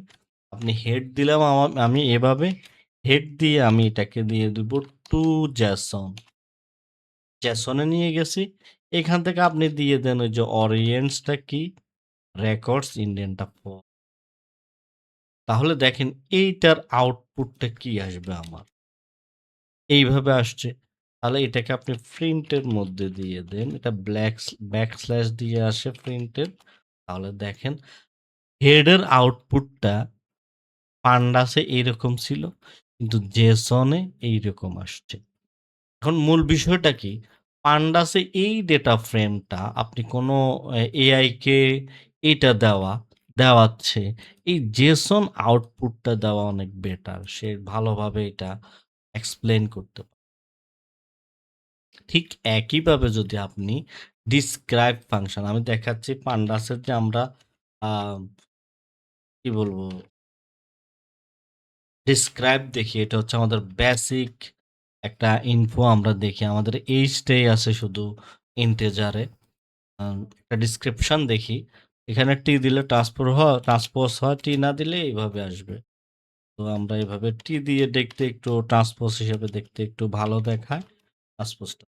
আপনি হেড দিলাম আমি এভাবে হেড দিয়ে আমি এটাকে দিয়ে দিব টু জ্যাসন। জ্যাসনে নিয়ে গেছি। এখান থেকে আপনি দিয়ে দেন ওই যে অরিয়েন্টসটা কি, রেকর্ডস ইন্ডেন্টটা ফর। তাহলে দেখেন এইটার আউটপুটটা কি আসবে আমার, এইভাবে আসছে। তাহলে এটাকে আপনি প্রিন্টের মধ্যে দিয়ে দেন, এটা ব্যাকস্ল্যাশ দিয়ে আসে প্রিন্টের। তাহলে দেখেন হেডের আউটপুটটা পান্ডাসে এইরকম ছিল, কিন্তু জেসনে এইরকম আসছে। এখন মূল বিষয়টা কি, পান্ডাসে এই ডেটা ফ্রেমটা আপনি কোনো এআই কে এটা দেওয়াচ্ছে, এই জেসন আউটপুটটা দেওয়া অনেক বেটার। সে ভালোভাবে এটা এক্সপ্লেন করতে পারে। ঠিক একইভাবে যদি আপনি ডিসক্রাইব ফাংশন, আমি দেখাচ্ছি পান্ডাসের যে আমরা আহ, কি বলবো ডিসক্রাইব দেখি, এটা হচ্ছে আমাদের বেসিক একটা ইনফো আমরা দেখি। আমাদের এইচটাই আছে শুধু ইন্টেজারে। একটা ডিসক্রিপশন দেখি, এখানে টি দিলে ট্রান্সপোজ হয়, টি না দিলে এইভাবে আসবে। তো আমরা এইভাবে টি দিয়ে দেখতে একটু ট্রান্সপোজ হিসেবে দেখতে একটু ভালো দেখায় ট্রান্সপোজটা।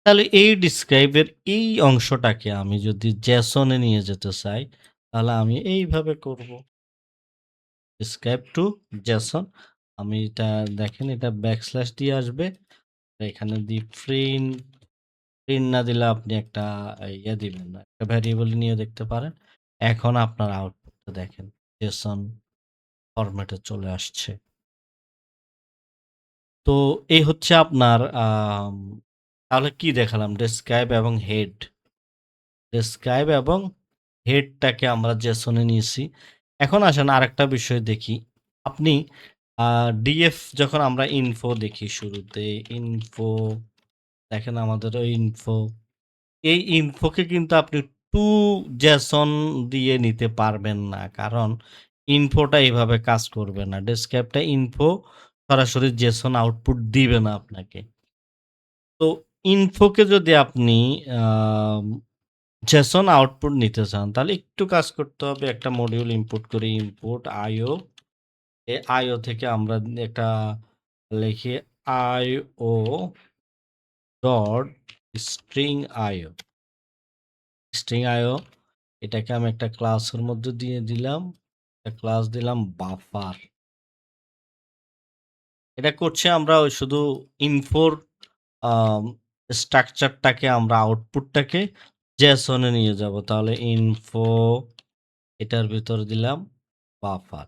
তাহলে এই ডিসক্রাইবের এই অংশটাকে আমি যদি জেসনে নিয়ে যেতে চাই, তাহলে আমি এইভাবে করব, ডিসক্রাইব টু জেসন। আমি এটা দেখেন, এটা ব্যাকস্ল্যাশ দিয়ে আসবে, এখানে দি প্রিন্ট, প্রিন্ট না দিলে আপনি একটা ইয়ে দিবেন না, একটা ভ্যারিয়েবল নিয়ে দেখতে পারেন। এখন আপনার আউটপুটটা দেখেন জেসন ফরম্যাটে চলে আসছে। তো এই হচ্ছে আপনার তাহলে কি দেখালাম, ডেসক্রাইব এবং হেড। ডেসক্রাইব এবং হেডটাকে আমরা জেসনে নিয়েছি। এখন আসেন আরেকটা বিষয় দেখি। আপনি ডিএফ যখন আমরা ইনফো দেখি শুরুতে, ইনফো দেখেন আমাদের ওই ইনফো, এই ইনফোকে কিন্তু আপনি টু জেসন দিয়ে নিতে পারবেন না, কারণ ইনফোটা এইভাবে কাজ করবে না। ডেসক্রাইবটা ইনফো সরাসরি জেসন আউটপুট দিবে না আপনাকে। তো ইনফোকে যদি আপনি জেসন আউটপুট নিতে চান, তাহলে একটু কাজ করতে হবে। একটা মডিউল ইম্পোর্ট করি, ইম্পোর্ট আইও। এই আইও থেকে আমরা একটা লিখি আইও ডট স্ট্রিং আইও। স্ট্রিং আইও এটাকে আমি একটা ক্লাসের মধ্যে দিয়ে দিলাম, একটা ক্লাস দিলাম বাফার। এটা করছে আমরা ওই শুধু ইনফোর স্ট্রাকচারটাকে আমরা আউটপুটটাকে জেসনে নিয়ে যাব। তাহলে ইনফো এটার ভিতর দিলাম বাফার।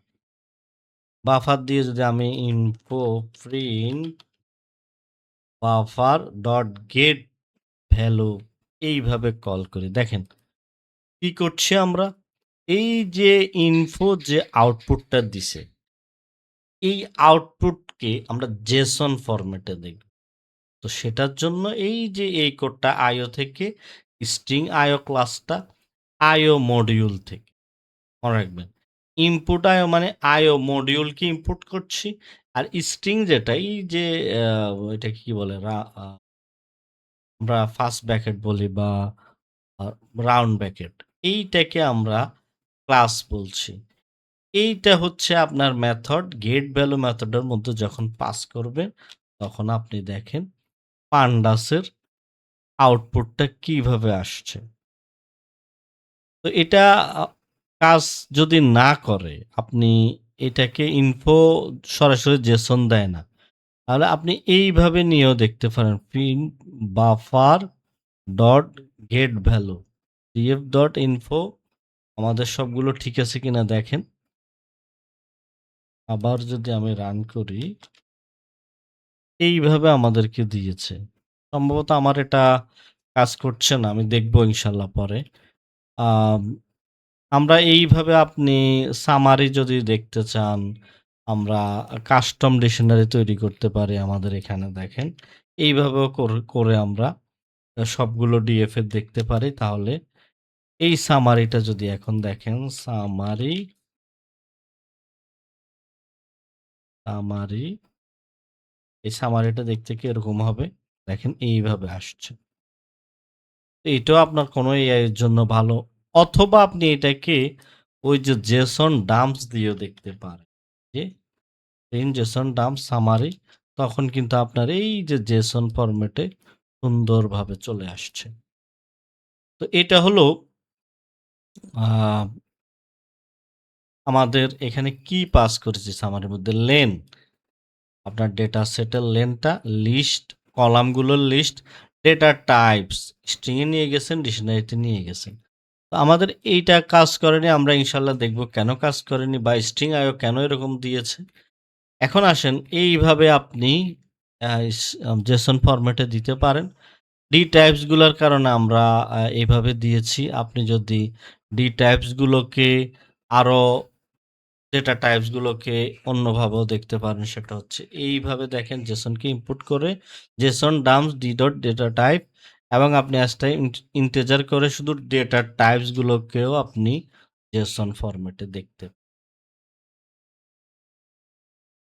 বাফার দিয়ে যদি আমি info print buffer dot gate value এইভাবে কল করি, দেখেন কি করছি আমরা, এই যে ইনফো যে আউটপুটটা দিছে, এই আউটপুটকে আমরা জেসন ফরম্যাটে দেখব। তো সেটার জন্য এই যে এই কোডটা আইও থেকে স্ট্রিং আইও ক্লাসটা আইও মডিউল থেকে মনে রাখবেন। ইনপুট আইও মানে আইও মডিউলকে ইনপুট করছি। আর স্ট্রিং যেটা এই যে এটা কি বলে আমরা ফার্স্ট ব্র্যাকেট বলি বা রাউন্ড ব্র্যাকেট, এইটাকে আমরা ক্লাস বলছি। এইটা হচ্ছে আপনার মেথড গেট ভ্যালু মেথডের মধ্যে যখন পাস করবেন তখন আপনি দেখেন পান্ডাসের আউটপুটটা কিভাবে আসছে। তো এটা আ কাজ যদি না করে, আপনি এটাকে ইনফো সরাসরি জেসন দেয় না। তাহলে আপনি এইভাবে নিয়েও দেখতে পারেন print buffer dot gate value DF dot info আমাদের সবগুলো ঠিক আছে কিনা দেখেন। আবার যদি আমি রান করি, এইভাবে আমাদেরকে দিয়েছে। সম্ভবত আমার এটা কাজ করছে না। আমি দেখব ইনশাল্লাহ পরে। আম আমরা এইভাবে আপনি সামারি যদি দেখতে চান, আমরা কাস্টম ডিকশনারি তৈরি করতে পারি আমাদের এখানে দেখেন। এইভাবেও করে আমরা সবগুলো ডিএফ দেখতে পারি। তাহলে এই সামারিটা যদি এখন দেখেন সামারি এই সামারিটা দেখতে কি এরকম হবে? দেখেন এইভাবে আসছে। এটাও আপনার কোনো এআই এর জন্য ভালো। অথবা আপনি এটাকে ওই যে জেসন ডাম্পস দিয়েও দেখতে পারেন। যে জেসন ডাম্পস সামারি, তখন কিন্তু আপনার এই যে জেসন ফরম্যাটে সুন্দরভাবে চলে আসছে। তো এটা হলো আমাদের এখানে কি পাস করেছি সামারির মধ্যে লেন, আপনার ডেটা সেটের লেনটা, লিস্ট কলামগুলোর লিস্ট, ডেটা টাইপস স্ট্রিং এ নিয়ে গেছেন, ডিকশনারিতে নিয়ে গেছেন। তো আমাদের এইটা কাজ করেনি, আমরা ইনশাল্লাহ দেখব কেন কাজ করেনি বা স্ট্রিং আইও কেন এরকম দিয়েছে। এখন আসেন এইভাবে আপনি জেসন ফরম্যাটে দিতে পারেন। ডি টাইপস গুলোর কারণে আমরা এইভাবে দিয়েছি। আপনি যদি ডি টাইপস গুলোকে আরো ডেটা টাইপস গুলোকে অন্যভাবেও দেখতে পারেন, সেটা হচ্ছে এইভাবে দেখেন জেসনকে ইনপুট করে Jason dumps D dot data type, এবং আপনি অ্যাজটা ইন্টিজার করে শুধু ডেটা টাইপস গুলোকেও আপনি জেসন ফরম্যাটে দেখতে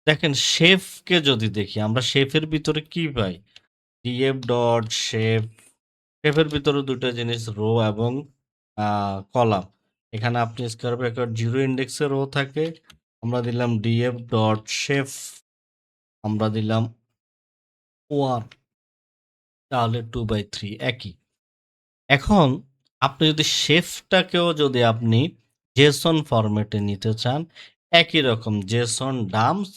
দেখেন। শেফকে যদি দেখি, আমরা শেফের ভিতরে কি পাই? ডিএফ ডট শেফ, শেফের ভিতরে দুটো জিনিস রো এবং কলাম। এখানে আপনি স্কোয়ার ব্র্যাকেট জিরো ইন্ডেক্সে রো থাকে, আমরা দিলাম ডিএফ ডট শেফ, আমরা দিলাম 1, তাহলে 2/3 একই। এখন আপনি যদি শেফটাকেও যদি আপনি জেসন ফরম্যাটে নিতে চান, একই রকম জেসন ডাম্পস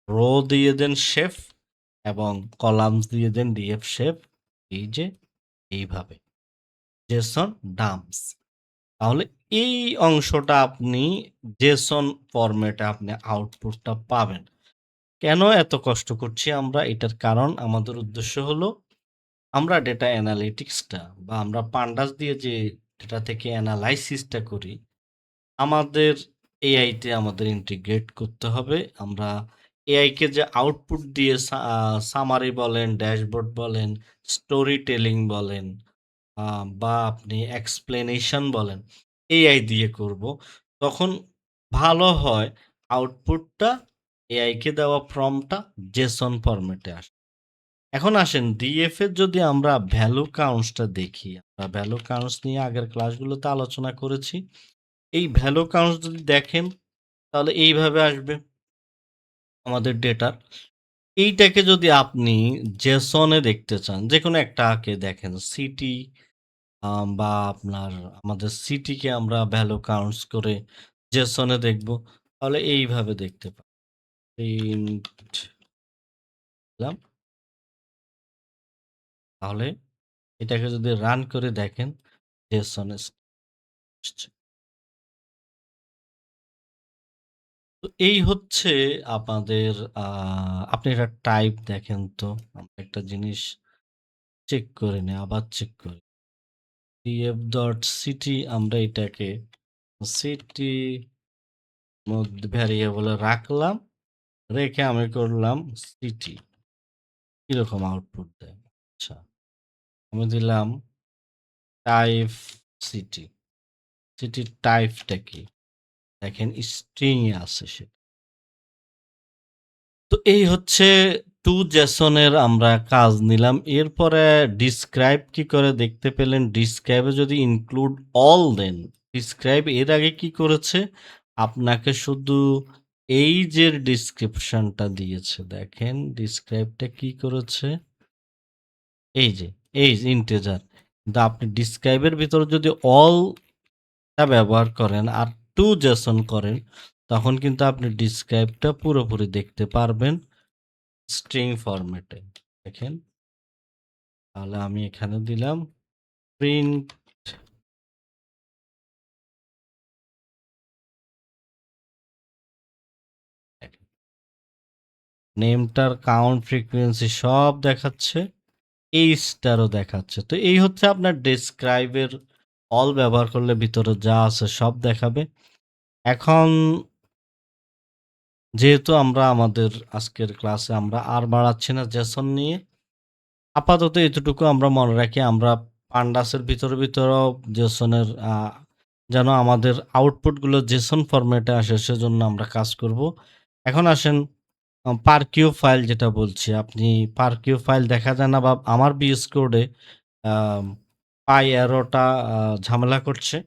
রো দিয়ে দেন শেফ এবং কলামস দিয়ে দেন ডিএফ শেফ, এই যে এইভাবে জেসন ডাম্পস। তাহলে এই অংশটা আপনি জেসন ফরম্যাটে আপনি আউটপুটটা পাবেন। কেন এত কষ্ট করছি আমরা? এটার কারণ আমাদের উদ্দেশ্য হলো আমরা ডেটা অ্যানালিটিক্সটা বা আমরা পান্ডাস দিয়ে যে ডেটা থেকে অ্যানালাইসিসটা করি, আমাদের এআইতে আমাদের ইন্টিগ্রেট করতে হবে। আমরা এআইকে যে আউটপুট দিয়ে সামারি বলেন, ড্যাশবোর্ড বলেন, স্টোরি টেলিং বলেন, বা আপনি এক্সপ্লেনেশন বলেন, এআই দিয়ে করব। তখন ভালো হয় আউটপুটটা এআইকে দেওয়া প্রম্পটটা জেসন ফরম্যাটে আসে। এখন আসেন ডিএফ এর যদি আমরা ভ্যালু কাউন্টসটা দেখি, আমরা ভ্যালু কাউন্টস নিয়ে আগের ক্লাসগুলোতে আলোচনা করেছি। এই ভ্যালু কাউন্টস যদি দেখেন তাহলে এইভাবে আসবে আমাদের ডেটার। এইটাকে যদি আপনি জেসনে দেখতে চান, যেকোনো একটাকে দেখেন সিটি বা আপনার আমাদের সিটিকে আমরা ভ্যালু কাউন্টস করে জেসনে দেখব, তাহলে এইভাবে দেখতে পাই। প্রিন্ট দিলাম, তাহলে এটাকে যদি রান করে দেখেন জেসনে আসছে। তো এই হচ্ছে আপনাদের আপনি এটা টাইপ দেখেন তো, আমরা একটা জিনিস চেক করে নিই, আবার চেক করি। df.ct আমরা এটাকে সিটি মধ্যে ভ্যারিয়েবলে রাখলাম, রেখে আমি করলাম সিটি। কিরকম আউটপুট দেয়? আচ্ছা, আমি দিলাম টাইপ সিটি। সিটির টাইপটা কি? দেখেন স্ট্রিং এ আছে সেটা। তো এই হচ্ছে টু জেসনের আমরা কাজ নিলাম। এরপরে ডিসক্রাইব কি করে দেখতে পেলেন? ডিসক্রাইবে যদি ইনক্লুড অল দেন, ডিসক্রাইব এর আগে কি করেছে? আপনাকে শুধু এই যে ডিসক্রিপশনটা দিয়েছে, দেখেন ডিসক্রাইবটা কি করেছে? এই যে ইন্টিজার। কিন্তু আপনি ডিসক্রাইবের ভিতরে যদি অলটা ব্যবহার করেন আর টু জেসন করেন, তখন কিন্তু আপনি ডিসক্রাইবটা পুরোপুরি দেখতে পারবেন স্ট্রিং ফরম্যাটে। দেখেন, তাহলে আমি এখানে দিলাম প্রিন্ট নেমটার কাউন্ট ফ্রিকোয়েন্সি সব দেখাচ্ছে, এই স্টারও দেখাচ্ছে। তো এই হচ্ছে আপনার ডেসক্রাইবের অল ব্যবহার করলে ভিতরে যা আছে সব দেখাবে। এখন যেহেতু আমরা আমাদের আজকের ক্লাসে আমরা আর বাড়াচ্ছি না জেসন নিয়ে, আপাতত এতটুকু আমরা মনে রাখি, আমরা পান্ডাসের ভিতরেও জেসনের যেন আমাদের আউটপুটগুলো জেসন ফরম্যাটে আসে সেজন্য আমরা কাজ করব। এখন আসেন পার কিউ ফাইল যেটা বলছি, আপনি পার কিউ ফাইল দেখা যায় না বা আমার বিএস কোডে পাই অ্যারোটা ঝামেলা করছে।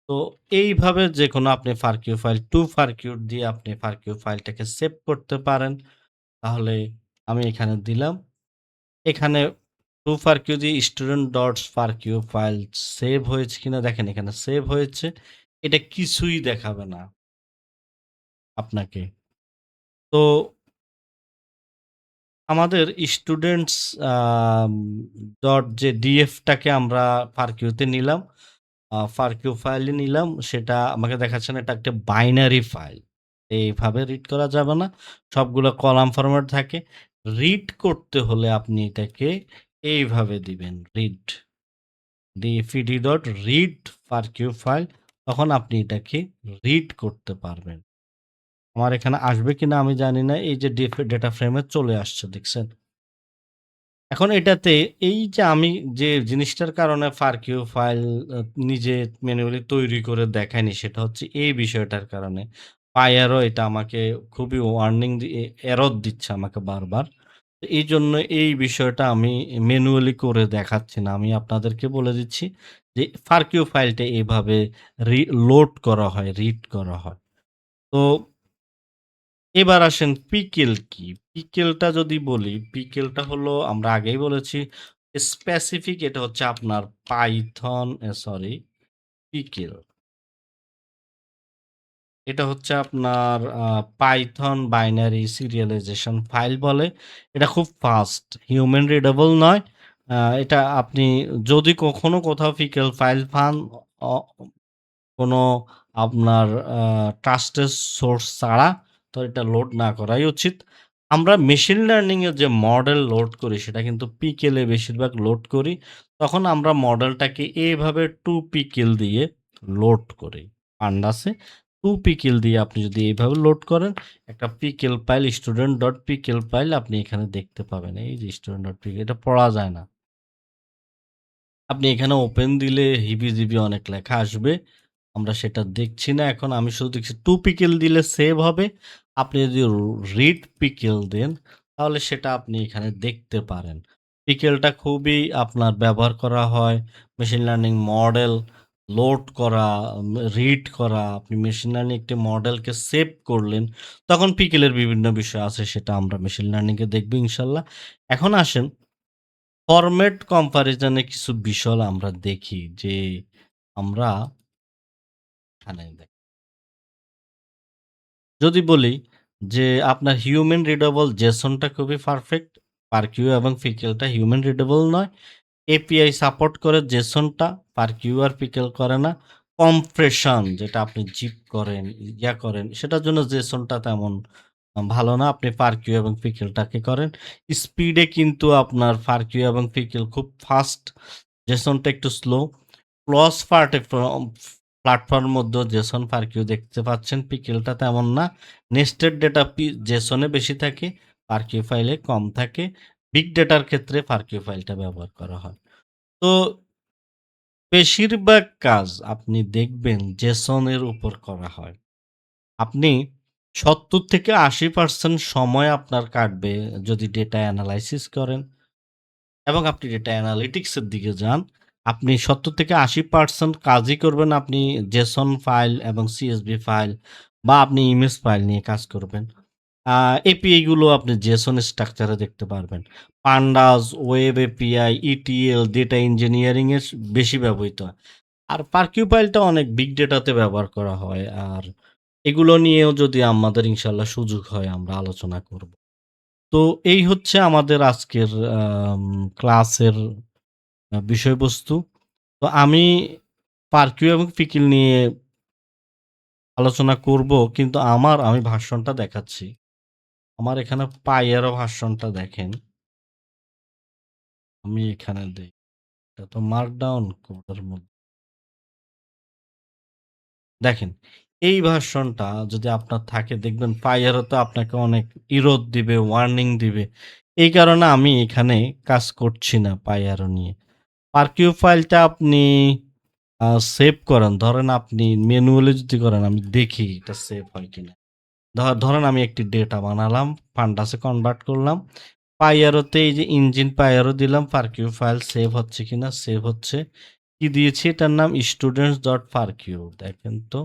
তো এইভাবে যেকোনো আপনি ফারকিউ ফাইল টু ফারকিউ দিয়ে আপনি ফারকিউ ফাইলটাকে সেভ করতে পারেন। তাহলে আমি এখানে দিলাম। এখানে টু ফারকিউ দিয়ে স্টুডেন্ট ডটস ফারকিউ ফাইল সেভ হয়েছে কিনা দেখেন, এখানে সেভ হয়েছে। এটা কিছুই দেখাবে না আপনাকে। তো আমাদের স্টুডেন্টস ডট যে ডিএফটাকে আমরা ফারকিউতে নিলাম, ফারকিউ ফাইলে নিলাম, সেটা আমাকে দেখাচ্ছে না, এটা একটা বাইনারি ফাইল। এইভাবে রিড করা যাবে না, সবগুলো কলাম ফরম্যাট থাকে। রিড করতে হলে আপনি এটাকে এইভাবে দিবেন, রিড ডিএফইডি ডট রিড ফারকিউ ফাইল, তখন আপনি এটাকে রিড করতে পারবেন। আমার এখানে আসবে কিনা আমি জানি না, এই যে ডেটা ফ্রেমে চলে আসছে দেখছেন। এখন এটাতে এই যে আমি যে জিনিসটার কারণে ফারকিউ ফাইল নিজে ম্যানুয়ালি তৈরি করে দেখায়নি, সেটা হচ্ছে এই বিষয়টার কারণে। পায়ারও এটা আমাকে খুবই ওয়ার্নিং দিয়ে এরর দিচ্ছে আমাকে বারবার। তো এইজন্য এই বিষয়টা আমি ম্যানুয়ালি করে দেখাচ্ছি না। আমি আপনাদেরকে বলে দিচ্ছি যে ফারকিউ ফাইলটা এভাবে লোড করা হয়, রিড করা হয়। তো এবার আসেন পিকেল কি? পিকেলটা যদি বলি, পিকেলটা হলো আমরা আগেই বলেছি স্পেসিফিক, এটা হচ্ছে আপনার পাইথন সরি পিকেল। এটা হচ্ছে আপনার পাইথন বাইনারি সিরিয়ালাইজেশন ফাইল বলে। এটা খুব ফাস্ট, হিউম্যান রিডেবল নয়। এটা আপনি যদি কখনো কোথাও পিকেল ফাইল পান, অ কোনো আপনার ট্রাস্টেড সোর্স ছাড়া, তো এটা লোড না করাই উচিত। আমরা মেশিন লার্নিং এর যে মডেল লোড করি সেটা কিন্তু পিকেল এ বেশিরভাগ লোড করি। তখন আমরা মডেলটাকে এভাবে 2 পিকেল দিয়ে লোড করি। পান্ডাসে 2 পিকেল দিয়ে আপনি যদি এইভাবে লোড করেন, একটা pickle file student dot pickle file আপনি এখানে দেখতে পাবেন। এই যে স্টুডেন্ট ডট পিকেল, এটা পড়া যায় না। আপনি এখানে ওপেন দিলে হিবিজিবি অনেক লেখা আসবে। আমরা সেটা দেখছি না এখন। আমি শুধু দেখছি 2 পিকেল দিলে সেভ হবে। আপনি যদি রিড পিকেল দেন, তাহলে সেটা আপনি এখানে দেখতে পারেন। পিকেলটা খুবই আপনার ব্যবহার করা হয় মেশিন লার্নিং মডেল লোড করা, রিড করা। আপনি মেশিন লার্নিং একটি মডেলকে সেভ করলেন, তখন পিকেলের বিভিন্ন বিষয় আছে, সেটা আমরা মেশিন লার্নিং এ দেখব ইনশাআল্লাহ। এখন আসেন ফরম্যাট কম্পারিজনে কিছু বিষয় আমরা দেখি যে আমরা এখানে যদি বলি যে আপনার হিউম্যান রিডেবল জেসনটা খুবই পারফেক্ট, পারকিউ এবং পিকেলটা হিউম্যান রিডেবল নয়। এপিআই সাপোর্ট করে জেসনটা, পারকিউ আর পিকেল করে না। কম্প্রেশন যেটা আপনি জিপ করেন, করেন, সেটার জন্য জেসনটা তেমন ভালো না, আপনি পারকিউ এবং পিকেলটাকে করেন। স্পিডে কিন্তু আপনার পারকিউ এবং পিকেল খুব ফাস্ট, জেসনটা একটু স্লো। ক্লজ প্ল্যাটফর্ম মধ্যেও জেসন পারকিউ দেখতে পাচ্ছেন। পিকেলটা তেমন না। নেস্টেড ডেটা জেসনে বেশি থাকে, পারকিউ ফাইলে কম থাকে। বিগ ডেটার ক্ষেত্রে পারকিউ ফাইলটা ব্যবহার করা হয়। তো বেশিরভাগ কাজ আপনি দেখবেন জেসনের উপর করা হয়। আপনি ৭০-৮০% সময় আপনার কাটবে যদি ডেটা অ্যানালাইসিস করেন এবং আপনি ডেটা অ্যানালিটিক্স এর দিকে যান। আপনি ৭০-৮০% কাজই করবেন আপনি জেসন ফাইল এবং সিএসভি ফাইল বা আপনি ইমেজ ফাইল নিয়ে কাজ করবেন। এপিআই গুলো আপনি জেসন স্ট্রাকচারে দেখতে পারবেন। Pandas, web API, ETL, data engineering এর বেশি ব্যবহৃত হয়। আর পারকিউপাইলটা অনেক বিগ ডেটাতে ব্যবহার করা হয়। আর এগুলো নিয়েও যদি আমাদের ইনশাআল্লাহ সুযোগ হয় আমরা আলোচনা করব। তো এই হচ্ছে আমাদের আজকের আম ক্লাসের বিষয়বস্তু। তো আমি পারকিউ এবং পিকিল নিয়ে আলোচনা করব কিন্তু আমি ভার্সনটা দেখাচ্ছি। আমার এখানে পাইয়েরও ভার্সনটা দেখেন। আমি এখানে দেই। এটা তো মার্কডাউন কোডের মধ্যে। দেখেন, এই ভার্সনটা যদি আপনার থাকে দেখবেন পাইয়ারও তো আপনাকে অনেক ইরোদ দিবে, ওয়ার্নিং দিবে। এই কারণে আমি এখানে কাজ করছি না পাইয়ারও নিয়ে। পারকিউ ফাইলটা আপনি সেভ করেন। ধরেন আপনি ম্যানুয়ালি যদি করেন আমি দেখি এটা সেভ হয় কিনা। ধরেন আমি একটি ডেটা বানালাম, পান্ডাসে কনভার্ট করলাম। পাইয়ারোতে এই যে ইঞ্জিন পাইয়ারো দিলাম, পারকিউ ফাইল সেভ হচ্ছে কিনা, সেভ হচ্ছে। কি দিয়েছি এটার নাম students.parqueue দেখেন তো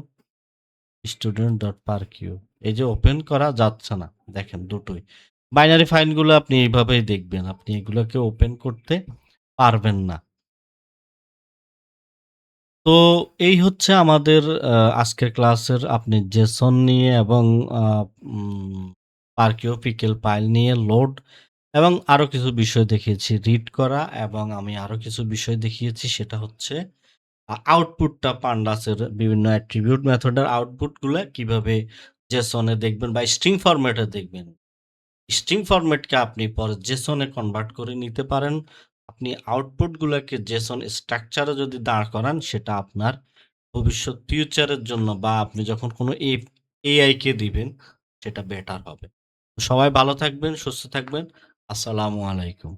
student.parqueue এই যে ওপেন করা যাচ্ছে না। দেখেন দুটোই। বাইনারি ফাইলগুলো আপনি এইভাবেই দেখবেন। আপনি এগুলোকে ওপেন করতে পারবেন না। তো এই হচ্ছে আমাদের আজকের ক্লাসের আপনি জেসন নিয়ে এবং আ উম পারকিউ পিকেল ফাইল নিয়ে লোড এবং আরো কিছু বিষয় দেখিয়েছি রিড করা এবং আমি আরো কিছু বিষয় দেখিয়েছি সেটা হচ্ছে আউটপুটটা পান্ডাসের বিভিন্ন অ্যাট্রিবিউট মেথডের আউটপুটগুলা কিভাবে জেসনে দেখবেন বা স্ট্রিং ফরম্যাটে দেখবেন। স্ট্রিং ফরম্যাটকে আপনি পরে জেসনে কনভার্ট করে নিতে পারেন। আপনি আউটপুটগুলাকে জেসন স্ট্রাকচারে যদি দাঁড় করান সেটা আপনার ভবিষ্যৎ ফিউচারের জন্য বা আপনি যখন কোনো এআই কে দিবেন সেটা বেটার হবে। সবাই ভালো থাকবেন, সুস্থ থাকবেন। আসসালামু আলাইকুম।